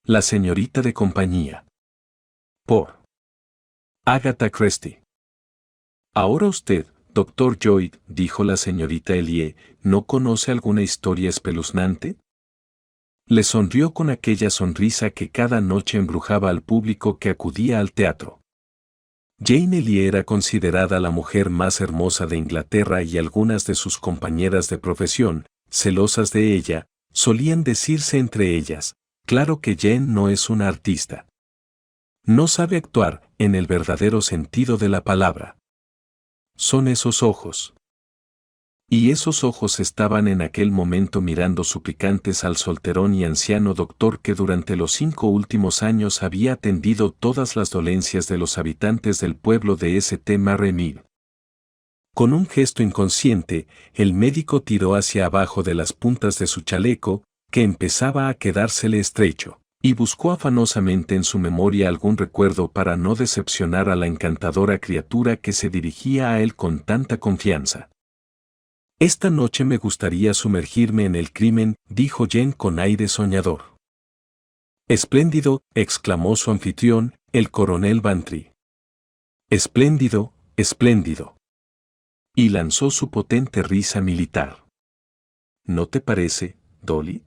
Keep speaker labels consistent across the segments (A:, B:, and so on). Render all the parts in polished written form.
A: La señorita de compañía. Por Agatha Christie. Ahora usted, Dr. Lloyd, dijo la señorita Elliot, ¿no conoce alguna historia espeluznante? Le sonrió con aquella sonrisa que cada noche embrujaba al público que acudía al teatro. Jane Elliot era considerada la mujer más hermosa de Inglaterra y algunas de sus compañeras de profesión, celosas de ella, solían decirse entre ellas, claro que Jane no es una artista. No sabe actuar, en el verdadero sentido de la palabra. Son esos ojos. Y esos ojos estaban en aquel momento mirando suplicantes al solterón y anciano doctor que durante los 5 últimos años había atendido todas las dolencias de los habitantes del pueblo de St. Mary. Con un gesto inconsciente, el médico tiró hacia abajo de las puntas de su chaleco, que empezaba a quedársele estrecho, y buscó afanosamente en su memoria algún recuerdo para no decepcionar a la encantadora criatura que se dirigía a él con tanta confianza. Esta noche me gustaría sumergirme en el crimen, dijo Jane con aire soñador. Espléndido, exclamó su anfitrión, el coronel Bantry. Espléndido, espléndido. Y lanzó su potente risa militar. ¿No te parece, Dolly?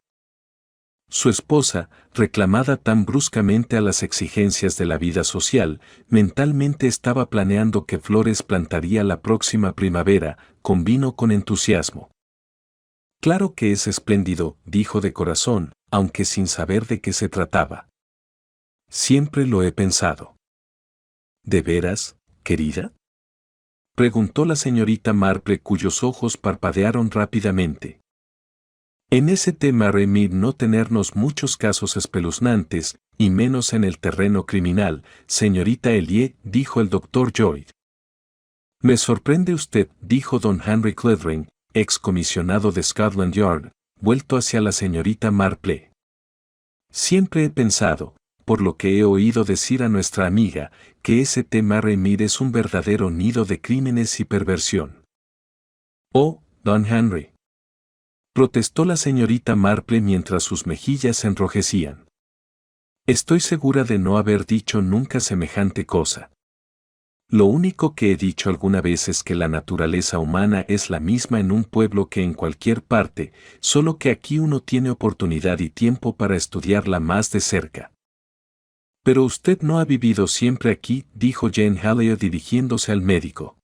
A: Su esposa, reclamada tan bruscamente a las exigencias de la vida social, mentalmente estaba planeando qué flores plantaría la próxima primavera, convino con entusiasmo. Claro que es espléndido, dijo de corazón, aunque sin saber de qué se trataba. Siempre lo he pensado. ¿De veras, querida? Preguntó la señorita Marple, cuyos ojos parpadearon rápidamente. En ese tema remir no tenernos muchos casos espeluznantes, y menos en el terreno criminal, señorita Elliot, dijo el Dr. Lloyd. Me sorprende usted, dijo don Henry Clavering, excomisionado de Scotland Yard, vuelto hacia la señorita Marple. Siempre he pensado, por lo que he oído decir a nuestra amiga, que ese tema remir es un verdadero nido de crímenes y perversión. Oh, don Henry, protestó la señorita Marple mientras sus mejillas se enrojecían. Estoy segura de no haber dicho nunca semejante cosa. Lo único que he dicho alguna vez es que la naturaleza humana es la misma en un pueblo que en cualquier parte, solo que aquí uno tiene oportunidad y tiempo para estudiarla más de cerca. Pero usted no ha vivido siempre aquí, dijo Jane Elliot dirigiéndose al médico.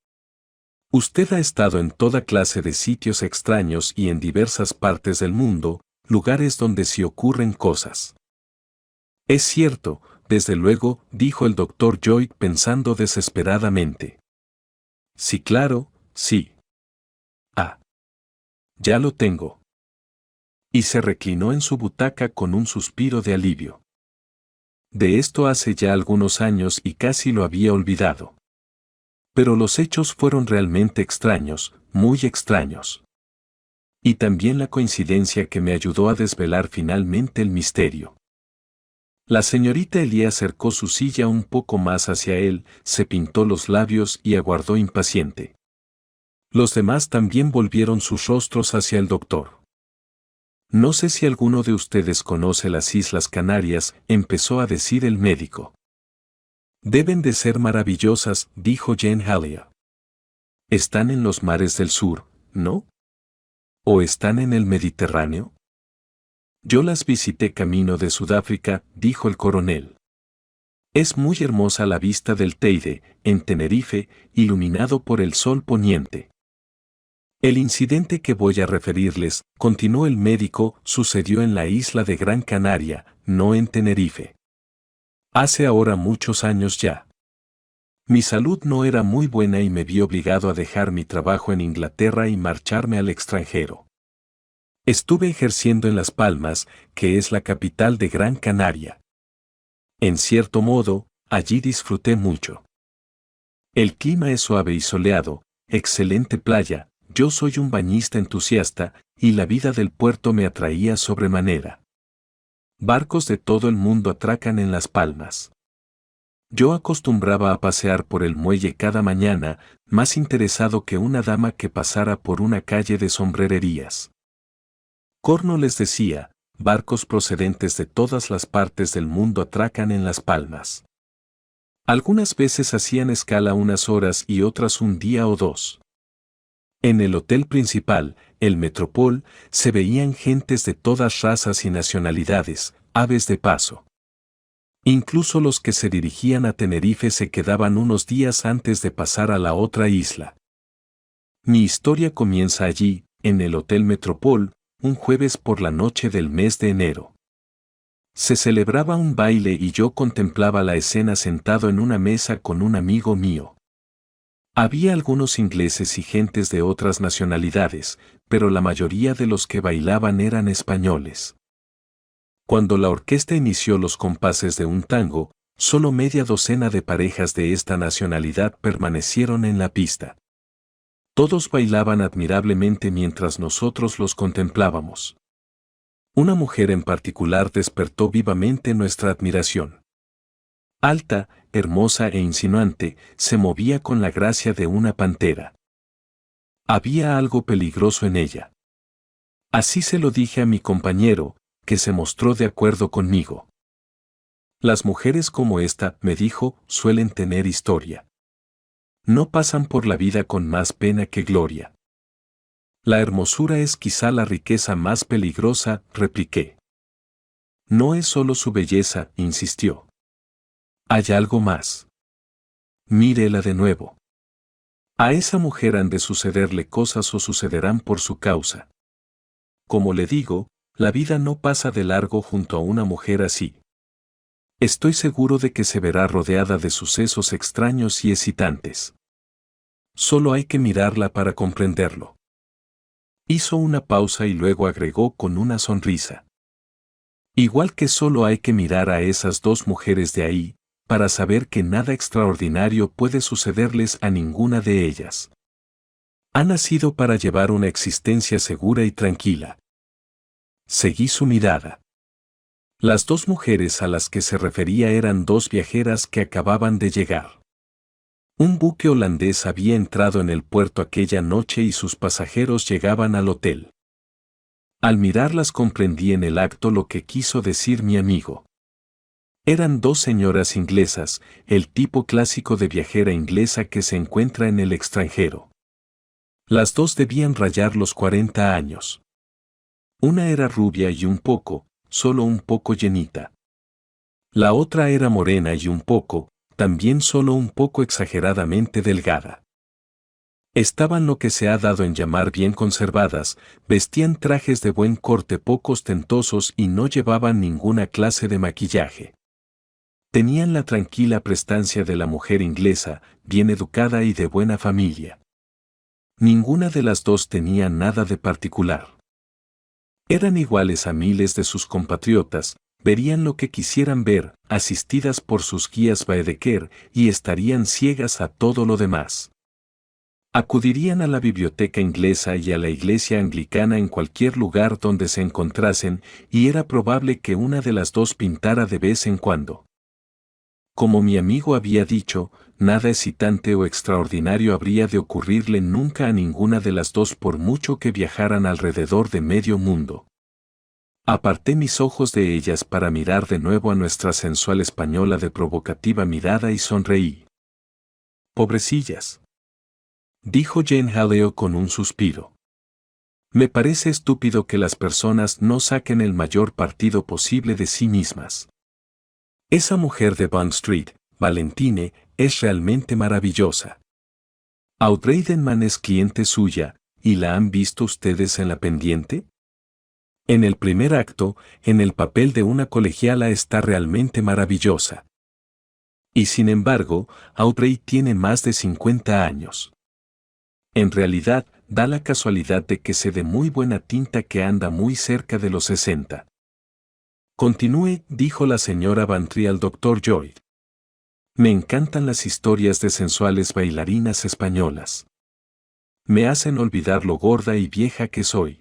A: Usted ha estado en toda clase de sitios extraños y en diversas partes del mundo, lugares donde sí ocurren cosas. Es cierto, desde luego, dijo el Dr. Lloyd pensando desesperadamente. Sí, claro, sí. Ah. Ya lo tengo. Y se reclinó en su butaca con un suspiro de alivio. De esto hace ya algunos años y casi lo había olvidado. Pero los hechos fueron realmente extraños, muy extraños. Y también la coincidencia que me ayudó a desvelar finalmente el misterio. La señorita Elliot acercó su silla un poco más hacia él, se pintó los labios y aguardó impaciente. Los demás también volvieron sus rostros hacia el doctor. No sé si alguno de ustedes conoce las Islas Canarias, empezó a decir el médico. Deben de ser maravillosas, dijo Jane Elliot. Están en los mares del sur, ¿no? ¿O están en el Mediterráneo? Yo las visité camino de Sudáfrica, dijo el coronel. Es muy hermosa la vista del Teide, en Tenerife, iluminado por el sol poniente. El incidente que voy a referirles, continuó el médico, sucedió en la isla de Gran Canaria, no en Tenerife. Hace ahora muchos años ya. Mi salud no era muy buena y me vi obligado a dejar mi trabajo en Inglaterra y marcharme al extranjero. Estuve ejerciendo en Las Palmas, que es la capital de Gran Canaria. En cierto modo, allí disfruté mucho. El clima es suave y soleado, excelente playa, yo soy un bañista entusiasta, y la vida del puerto me atraía sobremanera. Barcos de todo el mundo atracan en Las Palmas. Yo acostumbraba a pasear por el muelle cada mañana, más interesado que una dama que pasara por una calle de sombrererías. Corno les decía, barcos procedentes de todas las partes del mundo atracan en Las Palmas. Algunas veces hacían escala unas horas y otras un día o dos. En el hotel principal, el Metropol, se veían gentes de todas razas y nacionalidades, aves de paso. Incluso los que se dirigían a Tenerife se quedaban unos días antes de pasar a la otra isla. Mi historia comienza allí, en el Hotel Metropol, un jueves por la noche del mes de enero. Se celebraba un baile y yo contemplaba la escena sentado en una mesa con un amigo mío. Había algunos ingleses y gentes de otras nacionalidades, pero la mayoría de los que bailaban eran españoles. Cuando la orquesta inició los compases de un tango, solo media docena de parejas de esta nacionalidad permanecieron en la pista. Todos bailaban admirablemente mientras nosotros los contemplábamos. Una mujer en particular despertó vivamente nuestra admiración. Alta, hermosa e insinuante, se movía con la gracia de una pantera. Había algo peligroso en ella. Así se lo dije a mi compañero, que se mostró de acuerdo conmigo. Las mujeres como esta, me dijo, suelen tener historia. No pasan por la vida con más pena que gloria. La hermosura es quizá la riqueza más peligrosa, repliqué. No es solo su belleza, insistió. Hay algo más. Mírela de nuevo. A esa mujer han de sucederle cosas o sucederán por su causa. Como le digo, la vida no pasa de largo junto a una mujer así. Estoy seguro de que se verá rodeada de sucesos extraños y excitantes. Solo hay que mirarla para comprenderlo. Hizo una pausa y luego agregó con una sonrisa. Igual que solo hay que mirar a esas dos mujeres de ahí, para saber que nada extraordinario puede sucederles a ninguna de ellas. Han nacido para llevar una existencia segura y tranquila. Seguí su mirada. Las dos mujeres a las que se refería eran dos viajeras que acababan de llegar. Un buque holandés había entrado en el puerto aquella noche y sus pasajeros llegaban al hotel. Al mirarlas comprendí en el acto lo que quiso decir mi amigo. Eran dos señoras inglesas, el tipo clásico de viajera inglesa que se encuentra en el extranjero. Las dos debían rayar los 40 años. Una era rubia y solo un poco llenita. La otra era morena y también solo un poco exageradamente delgada. Estaban lo que se ha dado en llamar bien conservadas, vestían trajes de buen corte poco ostentosos y no llevaban ninguna clase de maquillaje. Tenían la tranquila prestancia de la mujer inglesa, bien educada y de buena familia. Ninguna de las dos tenía nada de particular. Eran iguales a miles de sus compatriotas, verían lo que quisieran ver, asistidas por sus guías Baedeker, y estarían ciegas a todo lo demás. Acudirían a la biblioteca inglesa y a la iglesia anglicana en cualquier lugar donde se encontrasen, y era probable que una de las dos pintara de vez en cuando. Como mi amigo había dicho, nada excitante o extraordinario habría de ocurrirle nunca a ninguna de las dos por mucho que viajaran alrededor de medio mundo. Aparté mis ojos de ellas para mirar de nuevo a nuestra sensual española de provocativa mirada y sonreí. Pobrecillas, dijo Jane Haleo con un suspiro. Me parece estúpido que las personas no saquen el mayor partido posible de sí mismas. Esa mujer de Bond Street, Valentine, es realmente maravillosa. Audrey Denman es cliente suya, ¿y la han visto ustedes en la pendiente? En el primer acto, en el papel de una colegiala está realmente maravillosa. Y sin embargo, Audrey tiene más de 50 años. En realidad, da la casualidad de que se de muy buena tinta que anda muy cerca de los 60. Continúe, dijo la señora Bantry al Dr. Lloyd. Me encantan las historias de sensuales bailarinas españolas. Me hacen olvidar lo gorda y vieja que soy.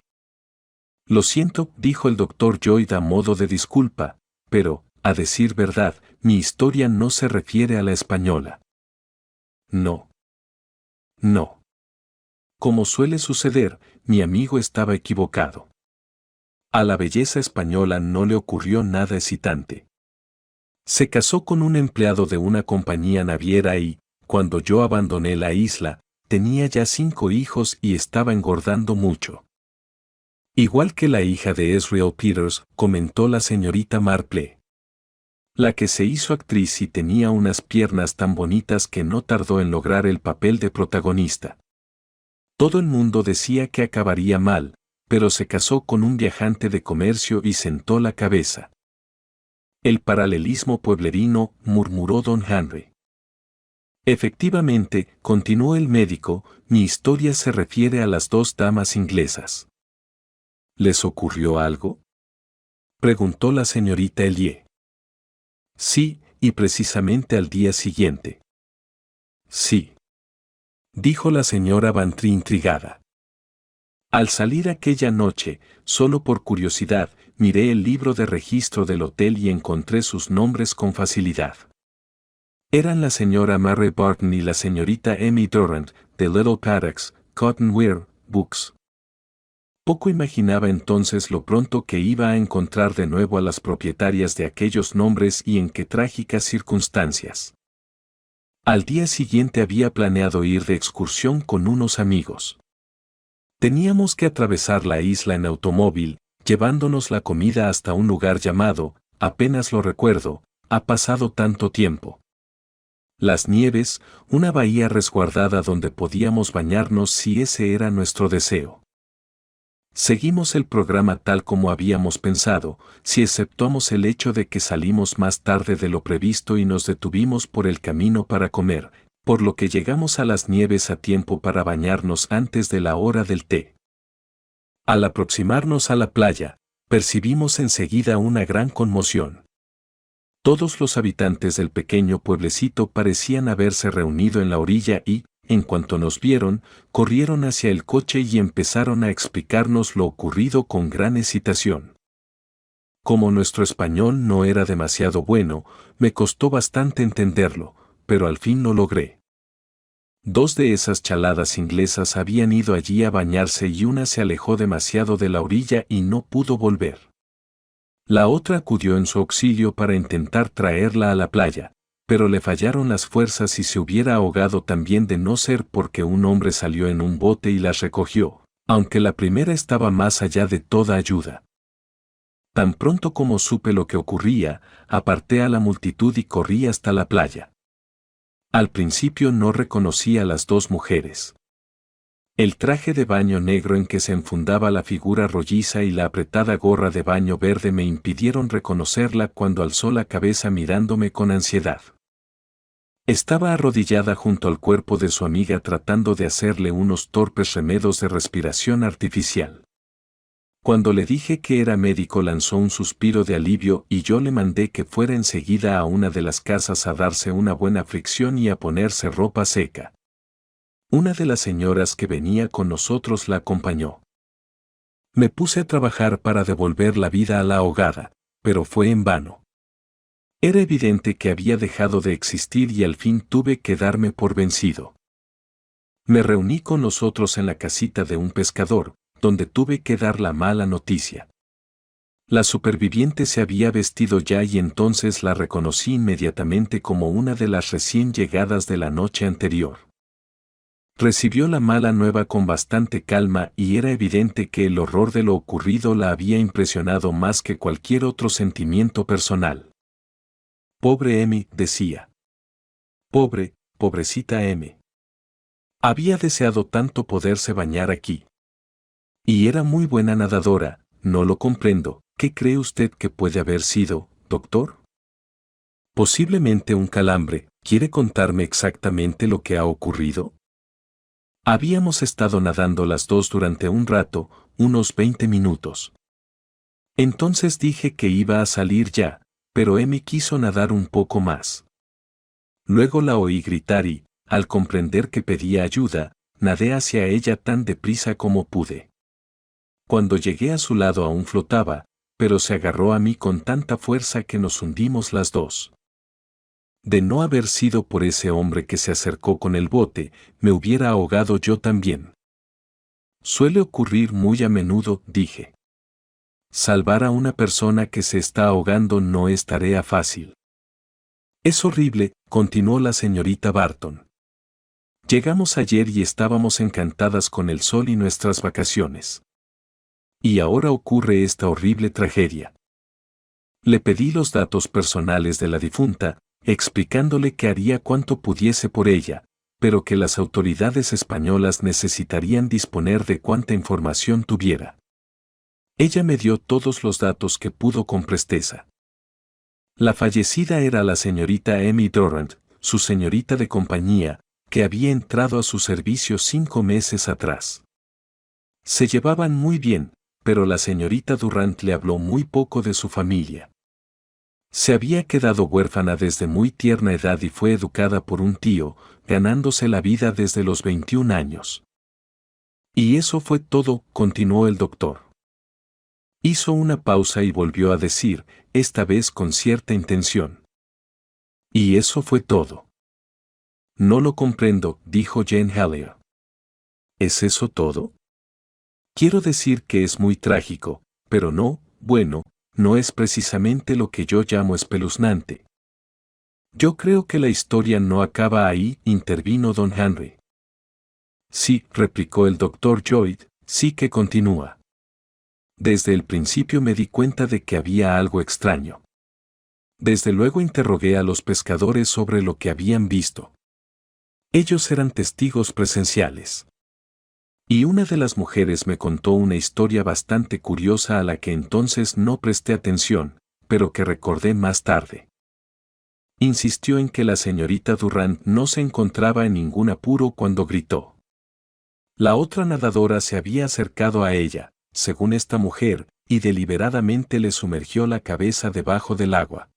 A: Lo siento, dijo el Dr. Lloyd a modo de disculpa, pero, a decir verdad, mi historia no se refiere a la española. No. No. Como suele suceder, mi amigo estaba equivocado. A la belleza española no le ocurrió nada excitante. Se casó con un empleado de una compañía naviera y, cuando yo abandoné la isla, tenía ya 5 hijos y estaba engordando mucho. Igual que la hija de Israel Peters, comentó la señorita Marple. La que se hizo actriz y tenía unas piernas tan bonitas que no tardó en lograr el papel de protagonista. Todo el mundo decía que acabaría mal, pero se casó con un viajante de comercio y sentó la cabeza. El paralelismo pueblerino, murmuró don Henry. Efectivamente, continuó el médico, mi historia se refiere a las 2 damas inglesas. ¿Les ocurrió algo?, preguntó la señorita Elie. Sí, y precisamente al día siguiente. Sí, dijo la señora Bantry intrigada. Al salir aquella noche, solo por curiosidad, miré el libro de registro del hotel y encontré sus nombres con facilidad. Eran la señora Mary Barton y la señorita Emmy Durrant, de Little Paddocks, Cottonwear Books. Poco imaginaba entonces lo pronto que iba a encontrar de nuevo a las propietarias de aquellos nombres y en qué trágicas circunstancias. Al día siguiente había planeado ir de excursión con unos amigos. Teníamos que atravesar la isla en automóvil, llevándonos la comida hasta un lugar llamado, apenas lo recuerdo, ha pasado tanto tiempo. Las Nieves, una bahía resguardada donde podíamos bañarnos si ese era nuestro deseo. Seguimos el programa tal como habíamos pensado, si exceptuamos el hecho de que salimos más tarde de lo previsto y nos detuvimos por el camino para comer, por lo que llegamos a las Nieves a tiempo para bañarnos antes de la hora del té. Al aproximarnos a la playa, percibimos enseguida una gran conmoción. Todos los habitantes del pequeño pueblecito parecían haberse reunido en la orilla y, en cuanto nos vieron, corrieron hacia el coche y empezaron a explicarnos lo ocurrido con gran excitación. Como nuestro español no era demasiado bueno, me costó bastante entenderlo, pero al fin lo logré. 2 de esas chaladas inglesas habían ido allí a bañarse y una se alejó demasiado de la orilla y no pudo volver. La otra acudió en su auxilio para intentar traerla a la playa, pero le fallaron las fuerzas y se hubiera ahogado también de no ser porque un hombre salió en un bote y las recogió, aunque la primera estaba más allá de toda ayuda. Tan pronto como supe lo que ocurría, aparté a la multitud y corrí hasta la playa. Al principio no reconocí a las 2 mujeres. El traje de baño negro en que se enfundaba la figura rolliza y la apretada gorra de baño verde me impidieron reconocerla cuando alzó la cabeza mirándome con ansiedad. Estaba arrodillada junto al cuerpo de su amiga tratando de hacerle unos torpes remedos de respiración artificial. Cuando le dije que era médico lanzó un suspiro de alivio y yo le mandé que fuera enseguida a una de las casas a darse una buena fricción y a ponerse ropa seca. Una de las señoras que venía con nosotros la acompañó. Me puse a trabajar para devolver la vida a la ahogada, pero fue en vano. Era evidente que había dejado de existir y al fin tuve que darme por vencido. Me reuní con nosotros en la casita de un pescador, donde tuve que dar la mala noticia. La superviviente se había vestido ya y entonces la reconocí inmediatamente como una de las recién llegadas de la noche anterior. Recibió la mala nueva con bastante calma y era evidente que el horror de lo ocurrido la había impresionado más que cualquier otro sentimiento personal. Pobre Emmy, decía. Pobrecita Emmy. Había deseado tanto poderse bañar aquí. Y era muy buena nadadora, no lo comprendo. ¿Qué cree usted que puede haber sido, doctor? Posiblemente un calambre. ¿Quiere contarme exactamente lo que ha ocurrido? Habíamos estado nadando las 2 durante un rato, unos 20 minutos. Entonces dije que iba a salir ya, pero Emmy quiso nadar un poco más. Luego la oí gritar y, al comprender que pedía ayuda, nadé hacia ella tan deprisa como pude. Cuando llegué a su lado aún flotaba, pero se agarró a mí con tanta fuerza que nos hundimos las 2. De no haber sido por ese hombre que se acercó con el bote, me hubiera ahogado yo también. Suele ocurrir muy a menudo, dije. Salvar a una persona que se está ahogando no es tarea fácil. Es horrible, continuó la señorita Barton. Llegamos ayer y estábamos encantadas con el sol y nuestras vacaciones. Y ahora ocurre esta horrible tragedia. Le pedí los datos personales de la difunta, explicándole que haría cuanto pudiese por ella, pero que las autoridades españolas necesitarían disponer de cuanta información tuviera. Ella me dio todos los datos que pudo con presteza. La fallecida era la señorita Amy Durrant, su señorita de compañía, que había entrado a su servicio 5 meses atrás. Se llevaban muy bien, pero la señorita Durrant le habló muy poco de su familia. Se había quedado huérfana desde muy tierna edad y fue educada por un tío, ganándose la vida desde los 21 años. Y eso fue todo, continuó el doctor. Hizo una pausa y volvió a decir, esta vez con cierta intención. Y eso fue todo. No lo comprendo, dijo Jane Hellier. ¿Es eso todo? Quiero decir que es muy trágico, pero no, bueno, no es precisamente lo que yo llamo espeluznante. Yo creo que la historia no acaba ahí, intervino don Henry. Sí, replicó el doctor Lloyd, sí que continúa. Desde el principio me di cuenta de que había algo extraño. Desde luego interrogué a los pescadores sobre lo que habían visto. Ellos eran testigos presenciales. Y una de las mujeres me contó una historia bastante curiosa a la que entonces no presté atención, pero que recordé más tarde. Insistió en que la señorita Durrant no se encontraba en ningún apuro cuando gritó. La otra nadadora se había acercado a ella, según esta mujer, y deliberadamente le sumergió la cabeza debajo del agua.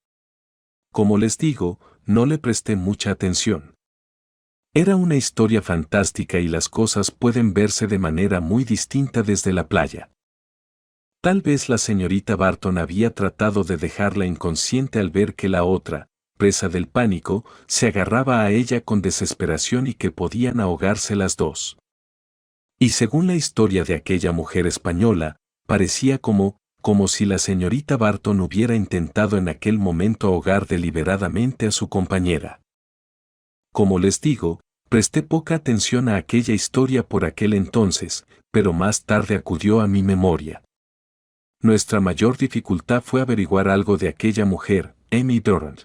A: Como les digo, no le presté mucha atención. Era una historia fantástica y las cosas pueden verse de manera muy distinta desde la playa. Tal vez la señorita Barton había tratado de dejarla inconsciente al ver que la otra, presa del pánico, se agarraba a ella con desesperación y que podían ahogarse las dos. Y según la historia de aquella mujer española, parecía como si la señorita Barton hubiera intentado en aquel momento ahogar deliberadamente a su compañera. Como les digo, presté poca atención a aquella historia por aquel entonces, pero más tarde acudió a mi memoria. Nuestra mayor dificultad fue averiguar algo de aquella mujer, Amy Durrant.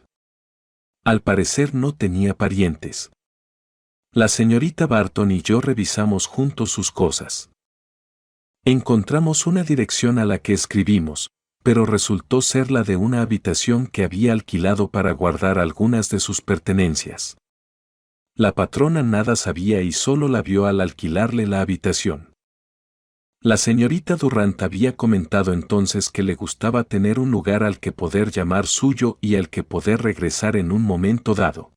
A: Al parecer no tenía parientes. La señorita Barton y yo revisamos juntos sus cosas. Encontramos una dirección a la que escribimos, pero resultó ser la de una habitación que había alquilado para guardar algunas de sus pertenencias. La patrona nada sabía y solo la vio al alquilarle la habitación. La señorita Durrant había comentado entonces que le gustaba tener un lugar al que poder llamar suyo y al que poder regresar en un momento dado.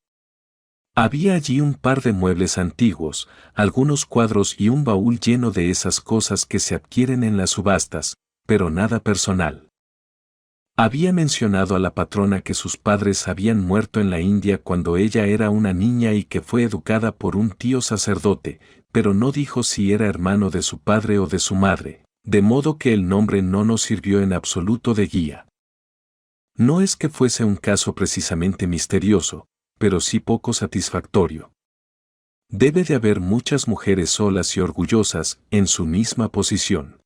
A: Había allí un par de muebles antiguos, algunos cuadros y un baúl lleno de esas cosas que se adquieren en las subastas, pero nada personal. Había mencionado a la patrona que sus padres habían muerto en la India cuando ella era una niña y que fue educada por un tío sacerdote, pero no dijo si era hermano de su padre o de su madre, de modo que el nombre no nos sirvió en absoluto de guía. No es que fuese un caso precisamente misterioso, pero sí poco satisfactorio. Debe de haber muchas mujeres solas y orgullosas en su misma posición.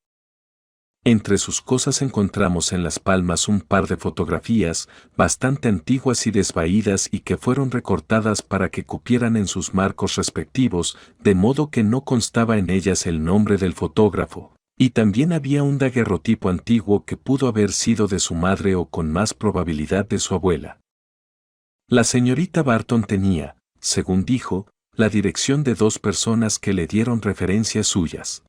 A: Entre sus cosas encontramos en las palmas un par de fotografías, bastante antiguas y desvaídas y que fueron recortadas para que cupieran en sus marcos respectivos, de modo que no constaba en ellas el nombre del fotógrafo, y también había un daguerrotipo antiguo que pudo haber sido de su madre o con más probabilidad de su abuela. La señorita Barton tenía, según dijo, la dirección de 2 personas que le dieron referencias suyas.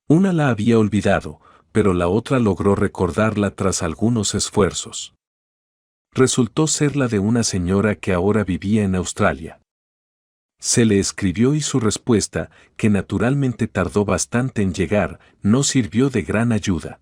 A: Una la había olvidado, pero la otra logró recordarla tras algunos esfuerzos. Resultó ser la de una señora que ahora vivía en Australia. Se le escribió y su respuesta, que naturalmente tardó bastante en llegar, no sirvió de gran ayuda.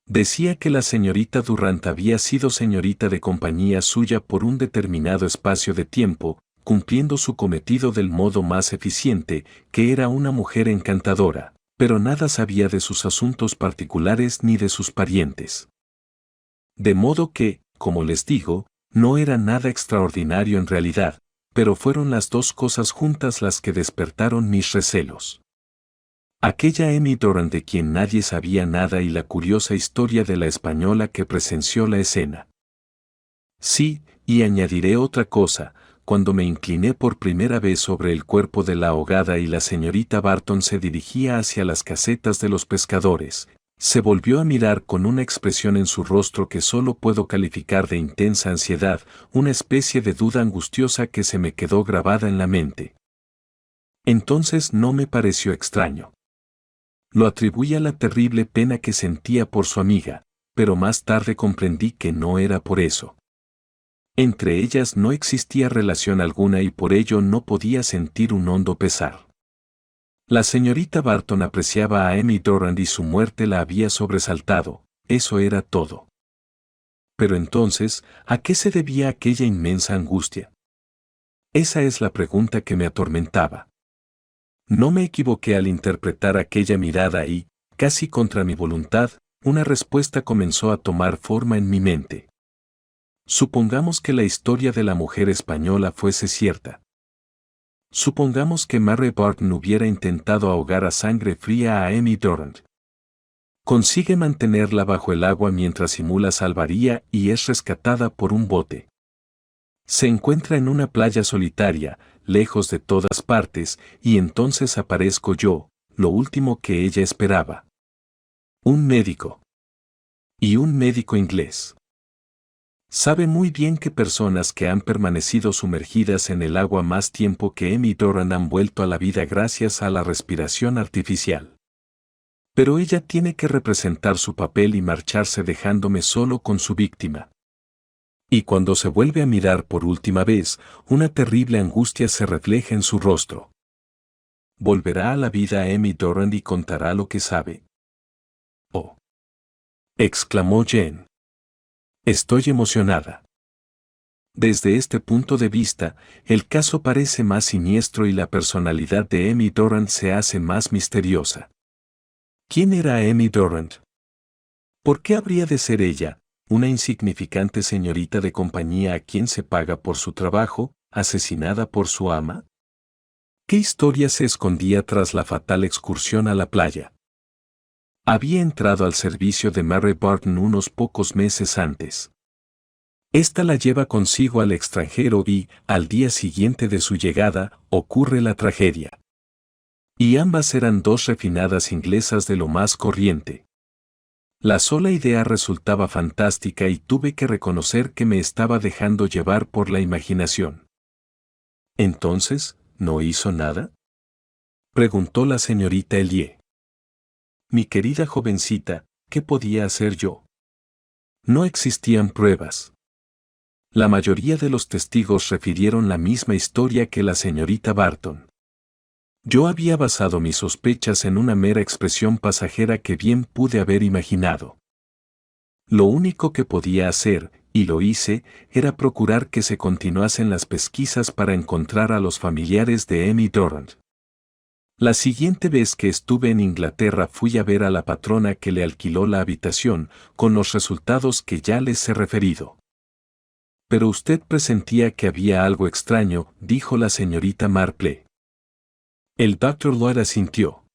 A: Decía que la señorita Durrant había sido señorita de compañía suya por un determinado espacio de tiempo, cumpliendo su cometido del modo más eficiente, que era una mujer encantadora, pero nada sabía de sus asuntos particulares ni de sus parientes. De modo que, como les digo, no era nada extraordinario en realidad, pero fueron las dos cosas juntas las que despertaron mis recelos. Aquella Amy Doran de quien nadie sabía nada y la curiosa historia de la española que presenció la escena. Sí, y añadiré otra cosa, cuando me incliné por primera vez sobre el cuerpo de la ahogada y la señorita Barton se dirigía hacia las casetas de los pescadores, se volvió a mirar con una expresión en su rostro que solo puedo calificar de intensa ansiedad, una especie de duda angustiosa que se me quedó grabada en la mente. Entonces no me pareció extraño. Lo atribuí a la terrible pena que sentía por su amiga, pero más tarde comprendí que no era por eso. Entre ellas no existía relación alguna y por ello no podía sentir un hondo pesar. La señorita Barton apreciaba a Amy Doran y su muerte la había sobresaltado, eso era todo. Pero entonces, ¿a qué se debía aquella inmensa angustia? Esa es la pregunta que me atormentaba. No me equivoqué al interpretar aquella mirada y, casi contra mi voluntad, una respuesta comenzó a tomar forma en mi mente. Supongamos que la historia de la mujer española fuese cierta. Supongamos que Mary Barton hubiera intentado ahogar a sangre fría a Amy Doran. Consigue mantenerla bajo el agua mientras simula salvaría y es rescatada por un bote. Se encuentra en una playa solitaria, lejos de todas partes, y entonces aparezco yo, lo último que ella esperaba. Un médico. Y un médico inglés. Sabe muy bien que personas que han permanecido sumergidas en el agua más tiempo que Amy Doran han vuelto a la vida gracias a la respiración artificial. Pero ella tiene que representar su papel y marcharse dejándome solo con su víctima. Y cuando se vuelve a mirar por última vez, una terrible angustia se refleja en su rostro. ¿Volverá a la vida Amy Doran y contará lo que sabe? «Oh», exclamó Jane. Estoy emocionada. Desde este punto de vista, el caso parece más siniestro y la personalidad de Amy Doran se hace más misteriosa. ¿Quién era Amy Doran? ¿Por qué habría de ser ella, una insignificante señorita de compañía a quien se paga por su trabajo, asesinada por su ama? ¿Qué historia se escondía tras la fatal excursión a la playa? Había entrado al servicio de Mary Barton unos pocos meses antes. Esta la lleva consigo al extranjero y, al día siguiente de su llegada, ocurre la tragedia. Y ambas eran dos refinadas inglesas de lo más corriente. La sola idea resultaba fantástica y tuve que reconocer que me estaba dejando llevar por la imaginación. ¿Entonces, no hizo nada?, preguntó la señorita Elliot. Mi querida jovencita, ¿qué podía hacer yo? No existían pruebas. La mayoría de los testigos refirieron la misma historia que la señorita Barton. Yo había basado mis sospechas en una mera expresión pasajera que bien pude haber imaginado. Lo único que podía hacer, y lo hice, era procurar que se continuasen las pesquisas para encontrar a los familiares de Amy Doran. La siguiente vez que estuve en Inglaterra fui a ver a la patrona que le alquiló la habitación, con los resultados que ya les he referido. Pero usted presentía que había algo extraño, dijo la señorita Marple. El Dr. Lloyd asintió.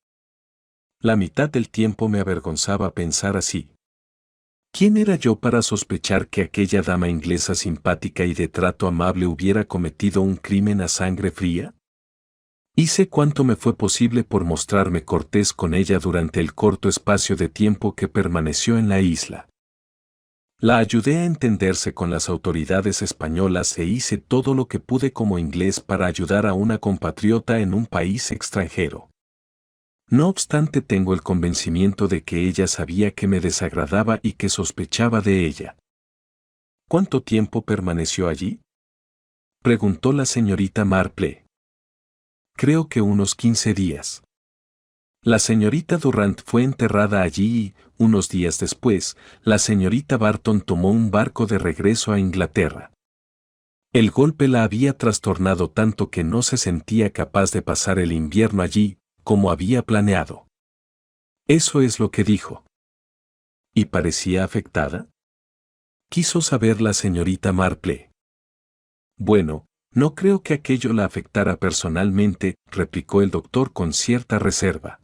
A: La mitad del tiempo me avergonzaba pensar así. ¿Quién era yo para sospechar que aquella dama inglesa simpática y de trato amable hubiera cometido un crimen a sangre fría? Hice cuanto me fue posible por mostrarme cortés con ella durante el corto espacio de tiempo que permaneció en la isla. La ayudé a entenderse con las autoridades españolas e hice todo lo que pude como inglés para ayudar a una compatriota en un país extranjero. No obstante, tengo el convencimiento de que ella sabía que me desagradaba y que sospechaba de ella. ¿Cuánto tiempo permaneció allí?, preguntó la señorita Marple. Creo que unos 15 días. La señorita Durant fue enterrada allí y, unos días después, la señorita Barton tomó un barco de regreso a Inglaterra. El golpe la había trastornado tanto que no se sentía capaz de pasar el invierno allí, como había planeado. Eso es lo que dijo. ¿Y parecía afectada? Quiso saber la señorita Marple. Bueno, no creo que aquello la afectara personalmente, replicó el doctor con cierta reserva.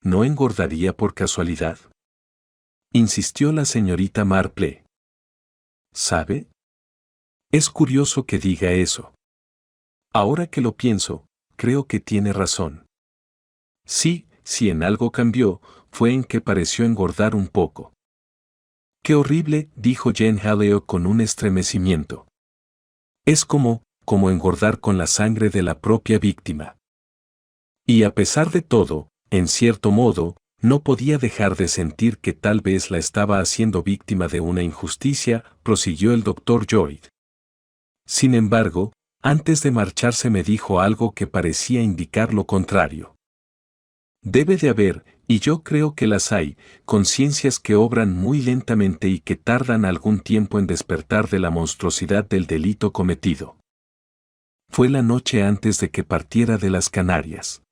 A: ¿No engordaría por casualidad?, insistió la señorita Marple. ¿Sabe? Es curioso que diga eso. Ahora que lo pienso, creo que tiene razón. Sí, si en algo cambió, fue en que pareció engordar un poco. ¡Qué horrible!, dijo Jane Halley con un estremecimiento. Es como engordar con la sangre de la propia víctima. Y a pesar de todo, en cierto modo, no podía dejar de sentir que tal vez la estaba haciendo víctima de una injusticia, prosiguió el doctor Lloyd. Sin embargo, antes de marcharse me dijo algo que parecía indicar lo contrario. Debe de haber, y yo creo que las hay, conciencias que obran muy lentamente y que tardan algún tiempo en despertar de la monstruosidad del delito cometido. Fue la noche antes de que partiera de las Canarias.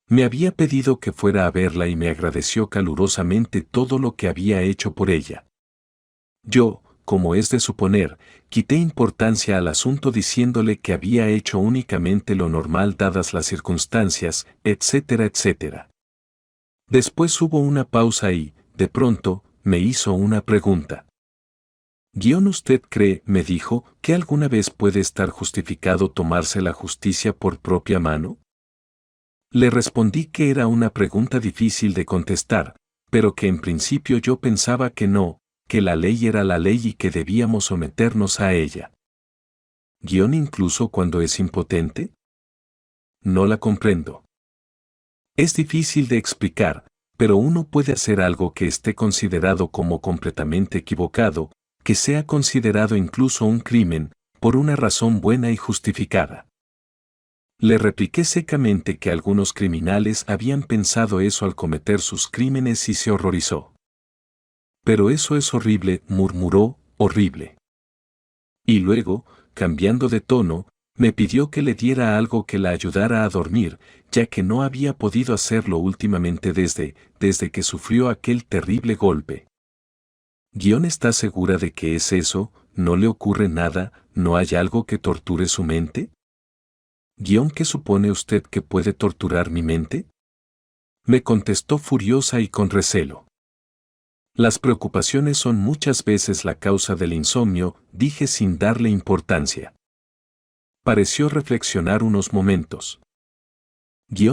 A: Me había pedido que fuera a verla y me agradeció calurosamente todo lo que había hecho por ella. Yo, como es de suponer, quité importancia al asunto diciéndole que había hecho únicamente lo normal dadas las circunstancias, etcétera, etcétera. Después hubo una pausa y, de pronto, me hizo una pregunta. ¿Usted cree, me dijo, que alguna vez puede estar justificado tomarse la justicia por propia mano? Le respondí que era una pregunta difícil de contestar, pero que en principio yo pensaba que no, que la ley era la ley y que debíamos someternos a ella. ¿Incluso cuando es impotente? No la comprendo. Es difícil de explicar, pero uno puede hacer algo que esté considerado como completamente equivocado, que sea considerado incluso un crimen, por una razón buena y justificada. Le repliqué secamente que algunos criminales habían pensado eso al cometer sus crímenes y se horrorizó. Pero eso es horrible, murmuró, horrible. Y luego, cambiando de tono, me pidió que le diera algo que la ayudara a dormir, ya que no había podido hacerlo últimamente desde que sufrió aquel terrible golpe. ¿Está segura de que es eso? ¿No le ocurre nada? ¿No hay algo que torture su mente? ¿Qué supone usted que puede torturar mi mente?, me contestó furiosa y con recelo. Las preocupaciones son muchas veces la causa del insomnio, dije sin darle importancia. Pareció reflexionar unos momentos.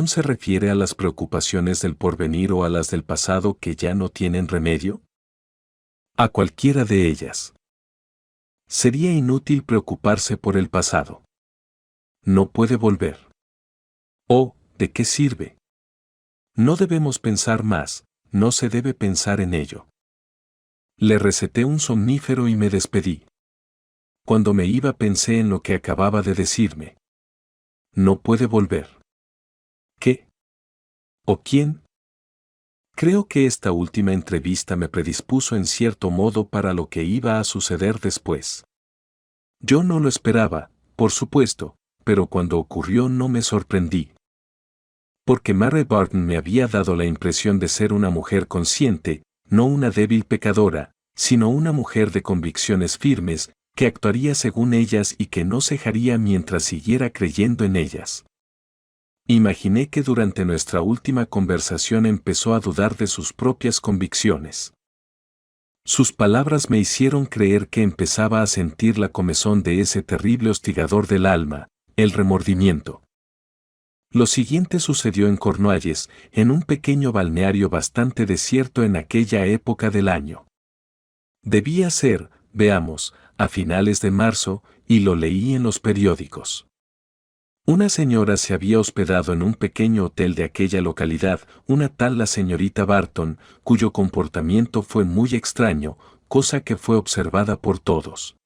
A: ¿Se refiere a las preocupaciones del porvenir o a las del pasado que ya no tienen remedio? A cualquiera de ellas. Sería inútil preocuparse por el pasado. No puede volver. ¿O de qué sirve? No debemos pensar más, no se debe pensar en ello. Le receté un somnífero y me despedí. Cuando me iba pensé en lo que acababa de decirme. No puede volver. ¿Qué? ¿O quién? Creo que esta última entrevista me predispuso en cierto modo para lo que iba a suceder después. Yo no lo esperaba, por supuesto, pero cuando ocurrió no me sorprendí. Porque Mary Barton me había dado la impresión de ser una mujer consciente, no una débil pecadora, sino una mujer de convicciones firmes, que actuaría según ellas y que no cejaría mientras siguiera creyendo en ellas. Imaginé que durante nuestra última conversación empezó a dudar de sus propias convicciones. Sus palabras me hicieron creer que empezaba a sentir la comezón de ese terrible hostigador del alma, el remordimiento. Lo siguiente sucedió en Cornualles, en un pequeño balneario bastante desierto en aquella época del año. Debía ser, veamos, a finales de marzo, y lo leí en los periódicos. Una señora se había hospedado en un pequeño hotel de aquella localidad, una tal la señorita Barton, cuyo comportamiento fue muy extraño, cosa que fue observada por todos.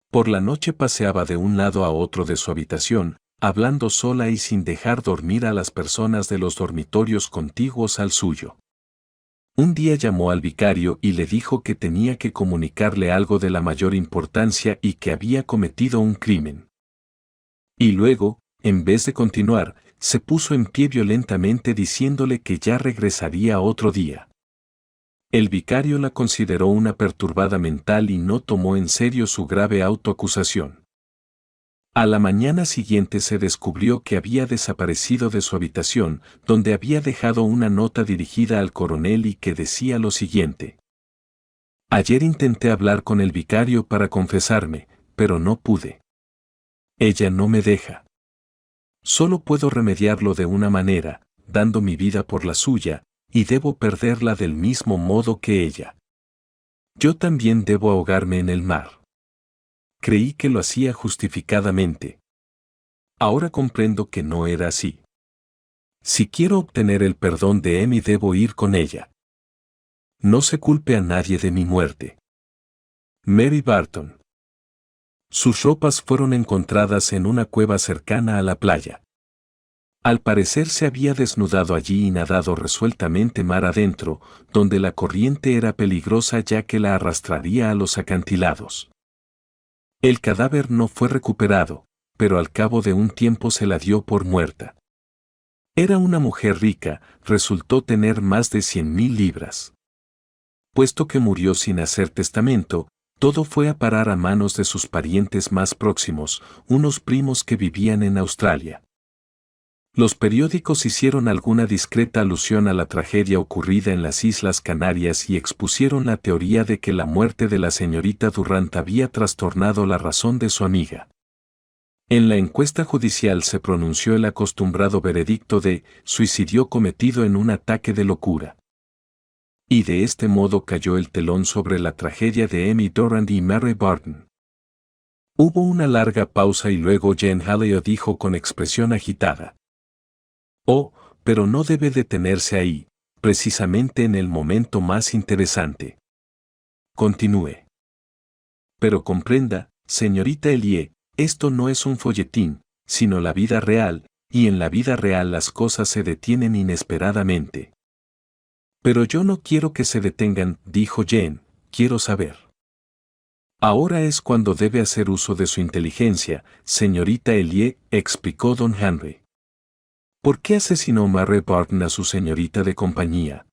A: Por la noche paseaba de un lado a otro de su habitación, hablando sola y sin dejar dormir a las personas de los dormitorios contiguos al suyo. Un día llamó al vicario y le dijo que tenía que comunicarle algo de la mayor importancia y que había cometido un crimen. Y luego, en vez de continuar, se puso en pie violentamente diciéndole que ya regresaría otro día. El vicario la consideró una perturbada mental y no tomó en serio su grave autoacusación. A la mañana siguiente se descubrió que había desaparecido de su habitación, donde había dejado una nota dirigida al coronel y que decía lo siguiente: ayer intenté hablar con el vicario para confesarme, pero no pude. Ella no me deja. Solo puedo remediarlo de una manera, dando mi vida por la suya, y debo perderla del mismo modo que ella. Yo también debo ahogarme en el mar. Creí que lo hacía justificadamente. Ahora comprendo que no era así. Si quiero obtener el perdón de Amy, debo ir con ella. No se culpe a nadie de mi muerte. Mary Barton. Sus ropas fueron encontradas en una cueva cercana a la playa. Al parecer se había desnudado allí y nadado resueltamente mar adentro, donde la corriente era peligrosa ya que la arrastraría a los acantilados. El cadáver no fue recuperado, pero al cabo de un tiempo se la dio por muerta. Era una mujer rica, resultó tener más de 100.000 libras. Puesto que murió sin hacer testamento, todo fue a parar a manos de sus parientes más próximos, unos primos que vivían en Australia. Los periódicos hicieron alguna discreta alusión a la tragedia ocurrida en las Islas Canarias y expusieron la teoría de que la muerte de la señorita Durant había trastornado la razón de su amiga. En la encuesta judicial se pronunció el acostumbrado veredicto de suicidio cometido en un ataque de locura. Y de este modo cayó el telón sobre la tragedia de Amy Durant y Mary Barton. Hubo una larga pausa y luego Jane Halley dijo con expresión agitada: oh, pero no debe detenerse ahí, precisamente en el momento más interesante. Continúe. Pero comprenda, señorita Elie, esto no es un folletín, sino la vida real, y en la vida real las cosas se detienen inesperadamente. Pero yo no quiero que se detengan, dijo Jane, quiero saber. Ahora es cuando debe hacer uso de su inteligencia, señorita Elie, explicó don Henry. ¿Por qué asesinó Mary Barton a su señorita de compañía?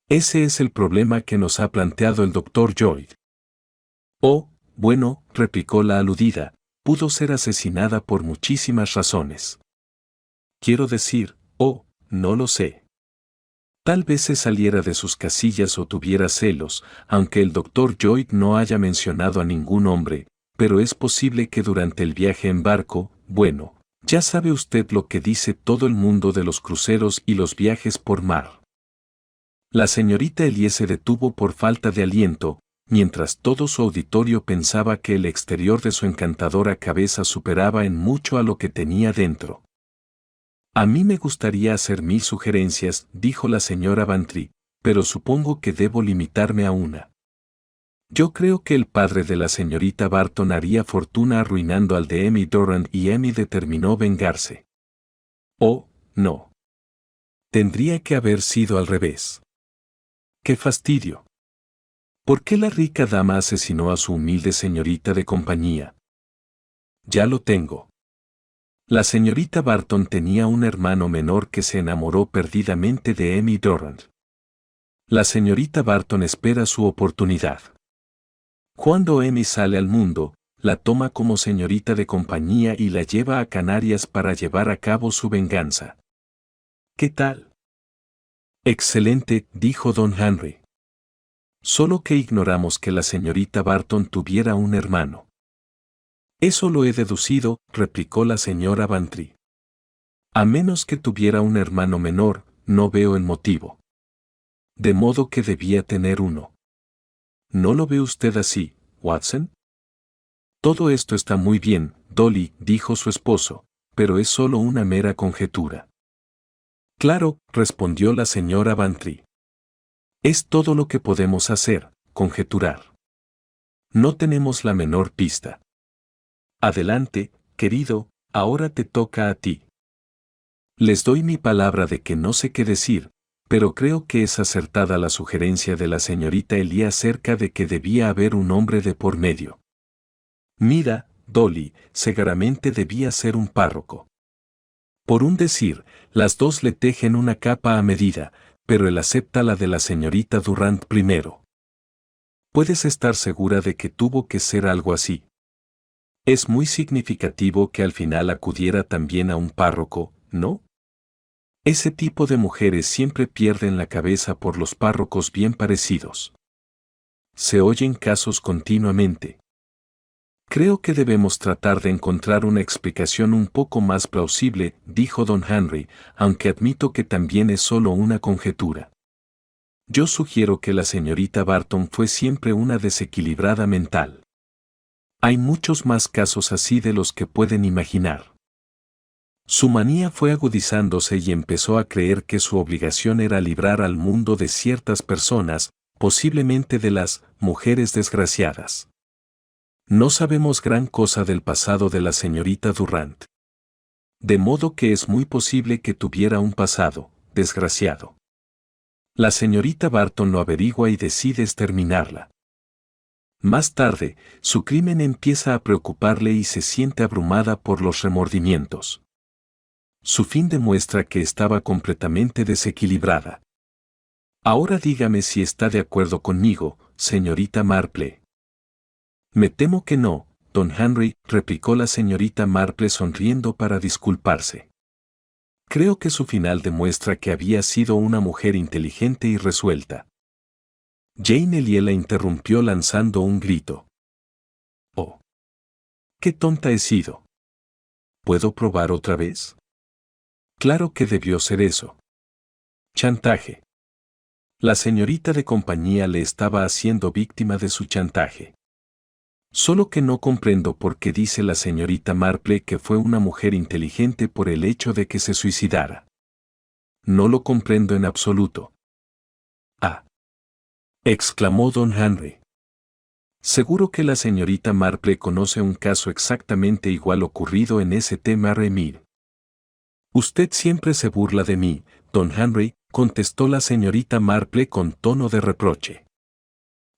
A: Ese es el problema que nos ha planteado el doctor Lloyd. Oh, bueno, replicó la aludida, pudo ser asesinada por muchísimas razones. Quiero decir, oh, no lo sé. Tal vez se saliera de sus casillas o tuviera celos, aunque el doctor Lloyd no haya mencionado a ningún hombre, pero es posible que durante el viaje en barco, bueno, ya sabe usted lo que dice todo el mundo de los cruceros y los viajes por mar. La señorita Elie se detuvo por falta de aliento, mientras todo su auditorio pensaba que el exterior de su encantadora cabeza superaba en mucho a lo que tenía dentro. A mí me gustaría hacer 1000 sugerencias, dijo la señora Bantry, pero supongo que debo limitarme a una. Yo creo que el padre de la señorita Barton haría fortuna arruinando al de Amy Durant y Amy determinó vengarse. Oh, no. Tendría que haber sido al revés. ¡Qué fastidio! ¿Por qué la rica dama asesinó a su humilde señorita de compañía? Ya lo tengo. La señorita Barton tenía un hermano menor que se enamoró perdidamente de Amy Durant. La señorita Barton espera su oportunidad. Cuando Amy sale al mundo, la toma como señorita de compañía y la lleva a Canarias para llevar a cabo su venganza. ¿Qué tal? Excelente, dijo don Henry. Solo que ignoramos que la señorita Barton tuviera un hermano. Eso lo he deducido, replicó la señora Bantry. A menos que tuviera un hermano menor, no veo el motivo. De modo que debía tener uno. ¿No lo ve usted así, Watson? Todo esto está muy bien, Dolly, dijo su esposo, pero es solo una mera conjetura. Claro, respondió la señora Bantry. Es todo lo que podemos hacer, conjeturar. No tenemos la menor pista. Adelante, querido, ahora te toca a ti. Les doy mi palabra de que no sé qué decir, pero creo que es acertada la sugerencia de la señorita Elie acerca de que debía haber un hombre de por medio. Mira, Dolly, seguramente debía ser un párroco. Por un decir, las dos le tejen una capa a medida, pero él acepta la de la señorita Durant primero. Puedes estar segura de que tuvo que ser algo así. Es muy significativo que al final acudiera también a un párroco, ¿no? Ese tipo de mujeres siempre pierden la cabeza por los párrocos bien parecidos. Se oyen casos continuamente. Creo que debemos tratar de encontrar una explicación un poco más plausible, dijo don Henry, aunque admito que también es solo una conjetura. Yo sugiero que la señorita Barton fue siempre una desequilibrada mental. Hay muchos más casos así de los que pueden imaginar. Su manía fue agudizándose y empezó a creer que su obligación era librar al mundo de ciertas personas, posiblemente de las mujeres desgraciadas. No sabemos gran cosa del pasado de la señorita Durant. De modo que es muy posible que tuviera un pasado desgraciado. La señorita Barton lo averigua y decide exterminarla. Más tarde, su crimen empieza a preocuparle y se siente abrumada por los remordimientos. Su fin demuestra que estaba completamente desequilibrada. Ahora dígame si está de acuerdo conmigo, señorita Marple. Me temo que no, don Henry, replicó la señorita Marple sonriendo para disculparse. Creo que su final demuestra que había sido una mujer inteligente y resuelta. Jane Ellie la interrumpió lanzando un grito. ¡Oh! ¡Qué tonta he sido! ¿Puedo probar otra vez? Claro que debió ser eso. Chantaje. La señorita de compañía le estaba haciendo víctima de su chantaje. Solo que no comprendo por qué dice la señorita Marple que fue una mujer inteligente por el hecho de que se suicidara. No lo comprendo en absoluto. Ah, exclamó don Henry. Seguro que la señorita Marple conoce un caso exactamente igual ocurrido en ese tema Remir. Usted siempre se burla de mí, don Henry, contestó la señorita Marple con tono de reproche.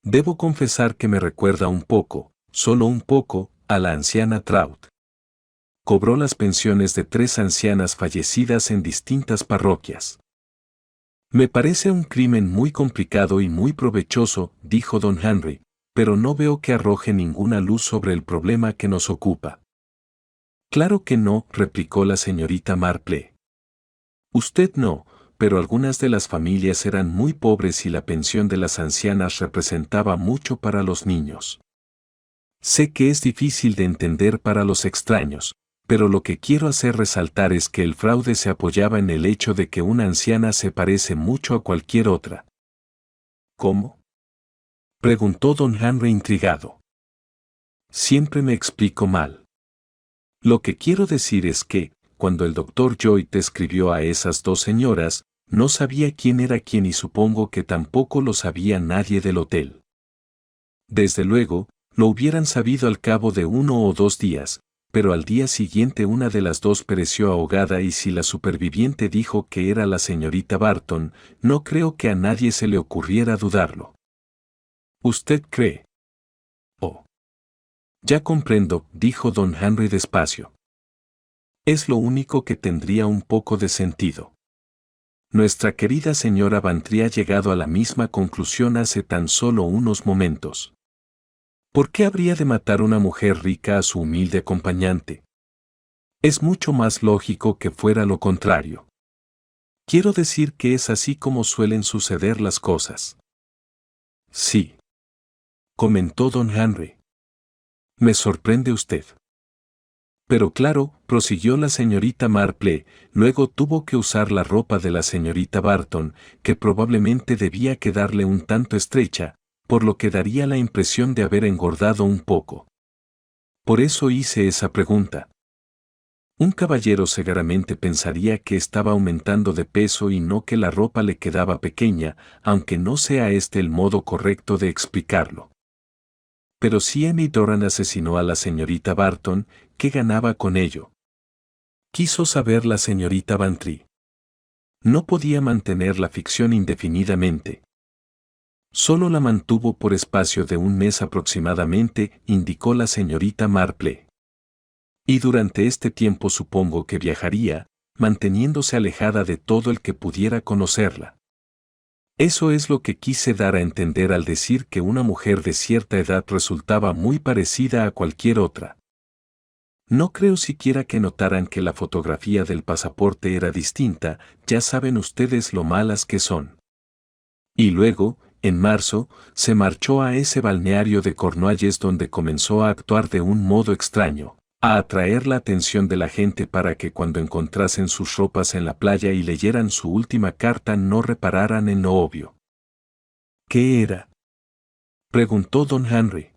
A: Debo confesar que me recuerda un poco, solo un poco, a la anciana Trout. Cobró las pensiones de 3 ancianas fallecidas en distintas parroquias. Me parece un crimen muy complicado y muy provechoso, dijo don Henry, pero no veo que arroje ninguna luz sobre el problema que nos ocupa. Claro que no, replicó la señorita Marple. Usted no, pero algunas de las familias eran muy pobres y la pensión de las ancianas representaba mucho para los niños. Sé que es difícil de entender para los extraños, pero lo que quiero hacer resaltar es que el fraude se apoyaba en el hecho de que una anciana se parece mucho a cualquier otra. ¿Cómo? Preguntó don Henry intrigado. Siempre me explico mal. Lo que quiero decir es que, cuando el doctor Lloyd describió a esas 2 señoras, no sabía quién era quién y supongo que tampoco lo sabía nadie del hotel. Desde luego, lo hubieran sabido al cabo de 1 o 2 días, pero al día siguiente una de las 2 pereció ahogada y si la superviviente dijo que era la señorita Barton, no creo que a nadie se le ocurriera dudarlo. ¿Usted cree? Oh. Ya comprendo, dijo don Henry despacio. Es lo único que tendría un poco de sentido. Nuestra querida señora Bantry ha llegado a la misma conclusión hace tan solo unos momentos. ¿Por qué habría de matar una mujer rica a su humilde acompañante? Es mucho más lógico que fuera lo contrario. Quiero decir que es así como suelen suceder las cosas. Sí, comentó don Henry. Me sorprende usted. Pero claro, prosiguió la señorita Marple, luego tuvo que usar la ropa de la señorita Barton, que probablemente debía quedarle un tanto estrecha, por lo que daría la impresión de haber engordado un poco. Por eso hice esa pregunta. Un caballero seguramente pensaría que estaba aumentando de peso y no que la ropa le quedaba pequeña, aunque no sea este el modo correcto de explicarlo. Pero si Emmy Doran asesinó a la señorita Barton, ¿qué ganaba con ello? Quiso saber la señorita Bantry. No podía mantener la ficción indefinidamente. Solo la mantuvo por espacio de 1 mes aproximadamente, indicó la señorita Marple. Y durante este tiempo supongo que viajaría, manteniéndose alejada de todo el que pudiera conocerla. Eso es lo que quise dar a entender al decir que una mujer de cierta edad resultaba muy parecida a cualquier otra. No creo siquiera que notaran que la fotografía del pasaporte era distinta, ya saben ustedes lo malas que son. Y luego, en marzo, se marchó a ese balneario de Cornualles donde comenzó a actuar de un modo extraño, a atraer la atención de la gente para que cuando encontrasen sus ropas en la playa y leyeran su última carta no repararan en lo obvio. ¿Qué era?, preguntó don Henry.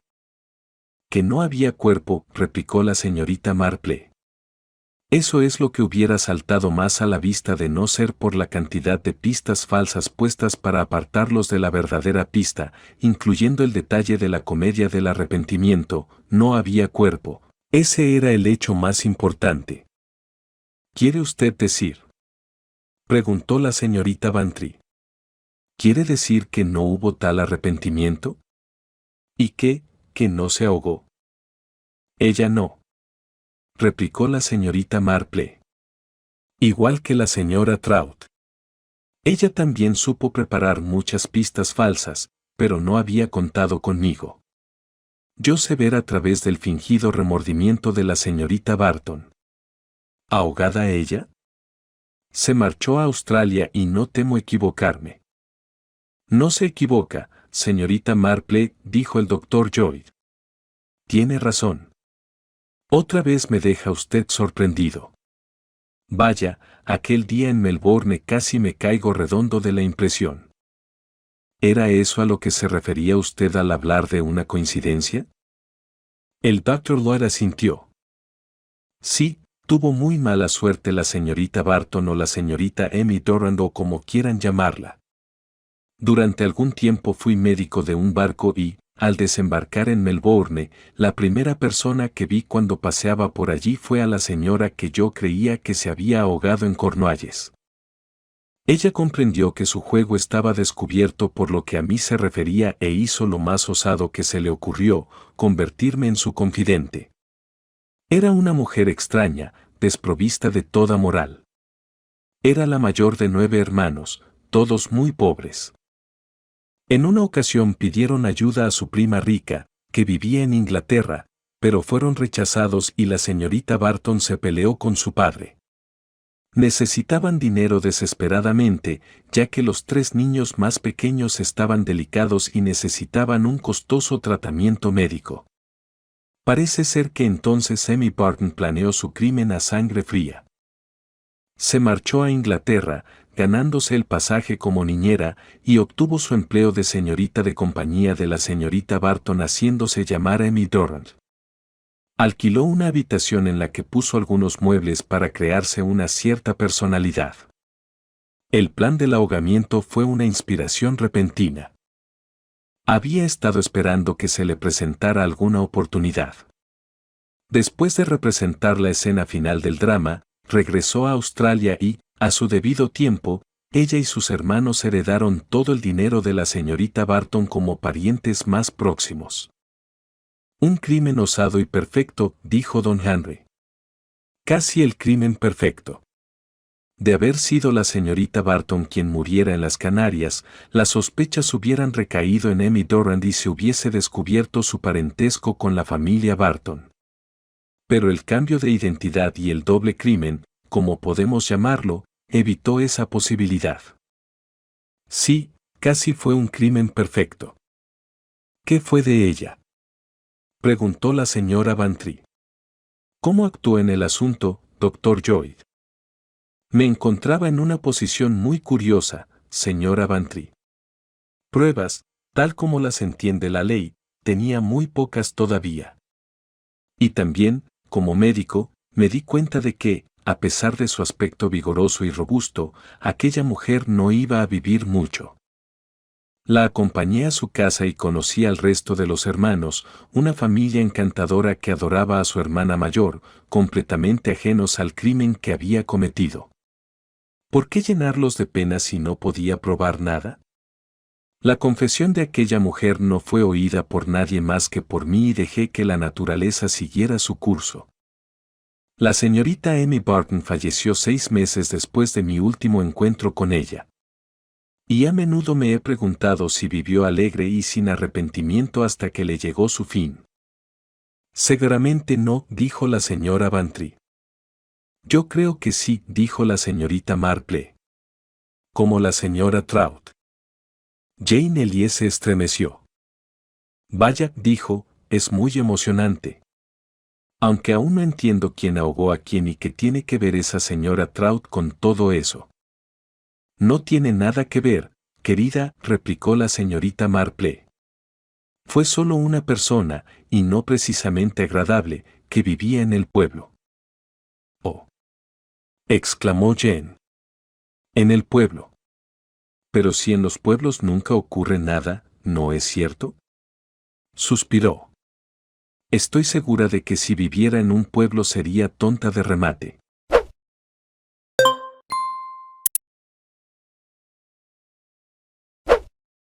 A: Que no había cuerpo, replicó la señorita Marple. Eso es lo que hubiera saltado más a la vista de no ser por la cantidad de pistas falsas puestas para apartarlos de la verdadera pista, incluyendo el detalle de la comedia del arrepentimiento. No había cuerpo. Ese era el hecho más importante. ¿Quiere usted decir?, preguntó la señorita Bantry. ¿Quiere decir que no hubo tal arrepentimiento? ¿Y que no se ahogó? Ella no, replicó la señorita Marple. Igual que la señora Trout. Ella también supo preparar muchas pistas falsas, pero no había contado conmigo. Yo sé ver a través del fingido remordimiento de la señorita Barton. ¿Ahogada ella? Se marchó a Australia y no temo equivocarme. No se equivoca, señorita Marple, dijo el doctor Lloyd. Tiene razón. Otra vez me deja usted sorprendido. Vaya, aquel día en Melbourne casi me caigo redondo de la impresión. ¿Era eso a lo que se refería usted al hablar de una coincidencia? El doctor Lloyd asintió. Sí, tuvo muy mala suerte la señorita Barton o la señorita Emmy Durand o como quieran llamarla. Durante algún tiempo fui médico de un barco y, al desembarcar en Melbourne, la primera persona que vi cuando paseaba por allí fue a la señora que yo creía que se había ahogado en Cornualles. Ella comprendió que su juego estaba descubierto por lo que a mí se refería e hizo lo más osado que se le ocurrió, convertirme en su confidente. Era una mujer extraña, desprovista de toda moral. Era la mayor de 9 hermanos, todos muy pobres. En una ocasión pidieron ayuda a su prima rica, que vivía en Inglaterra, pero fueron rechazados y la señorita Barton se peleó con su padre. Necesitaban dinero desesperadamente, ya que los 3 niños más pequeños estaban delicados y necesitaban un costoso tratamiento médico. Parece ser que entonces Emmy Barton planeó su crimen a sangre fría. Se marchó a Inglaterra, ganándose el pasaje como niñera, y obtuvo su empleo de señorita de compañía de la señorita Barton haciéndose llamar Emmy Durand. Alquiló una habitación en la que puso algunos muebles para crearse una cierta personalidad. El plan del ahogamiento fue una inspiración repentina. Había estado esperando que se le presentara alguna oportunidad. Después de representar la escena final del drama, regresó a Australia y, a su debido tiempo, ella y sus hermanos heredaron todo el dinero de la señorita Barton como parientes más próximos. Un crimen osado y perfecto, dijo don Henry. Casi el crimen perfecto. De haber sido la señorita Barton quien muriera en las Canarias, las sospechas hubieran recaído en Emmy Durand y se hubiese descubierto su parentesco con la familia Barton. Pero el cambio de identidad y el doble crimen, como podemos llamarlo, evitó esa posibilidad. Sí, casi fue un crimen perfecto. ¿Qué fue de ella?, preguntó la señora Bantry. ¿Cómo actuó en el asunto, doctor Lloyd? Me encontraba en una posición muy curiosa, señora Bantry. Pruebas, tal como las entiende la ley, tenía muy pocas todavía. Y también, como médico, me di cuenta de que, a pesar de su aspecto vigoroso y robusto, aquella mujer no iba a vivir mucho. La acompañé a su casa y conocí al resto de los hermanos, una familia encantadora que adoraba a su hermana mayor, completamente ajenos al crimen que había cometido. ¿Por qué llenarlos de pena si no podía probar nada? La confesión de aquella mujer no fue oída por nadie más que por mí y dejé que la naturaleza siguiera su curso. La señorita Emmy Barton falleció 6 meses después de mi último encuentro con ella. Y a menudo me he preguntado si vivió alegre y sin arrepentimiento hasta que le llegó su fin. Seguramente no, dijo la señora Bantry. Yo creo que sí, dijo la señorita Marple. Como la señora Trout. Jane Elliot se estremeció. Vaya, dijo, es muy emocionante. Aunque aún no entiendo quién ahogó a quién y qué tiene que ver esa señora Trout con todo eso. No tiene nada que ver, querida, replicó la señorita Marple. Fue solo una persona, y no precisamente agradable, que vivía en el pueblo. Oh, exclamó Jane. En el pueblo. Pero si en los pueblos nunca ocurre nada, ¿no es cierto? Suspiró. Estoy segura de que si viviera en un pueblo sería tonta de remate.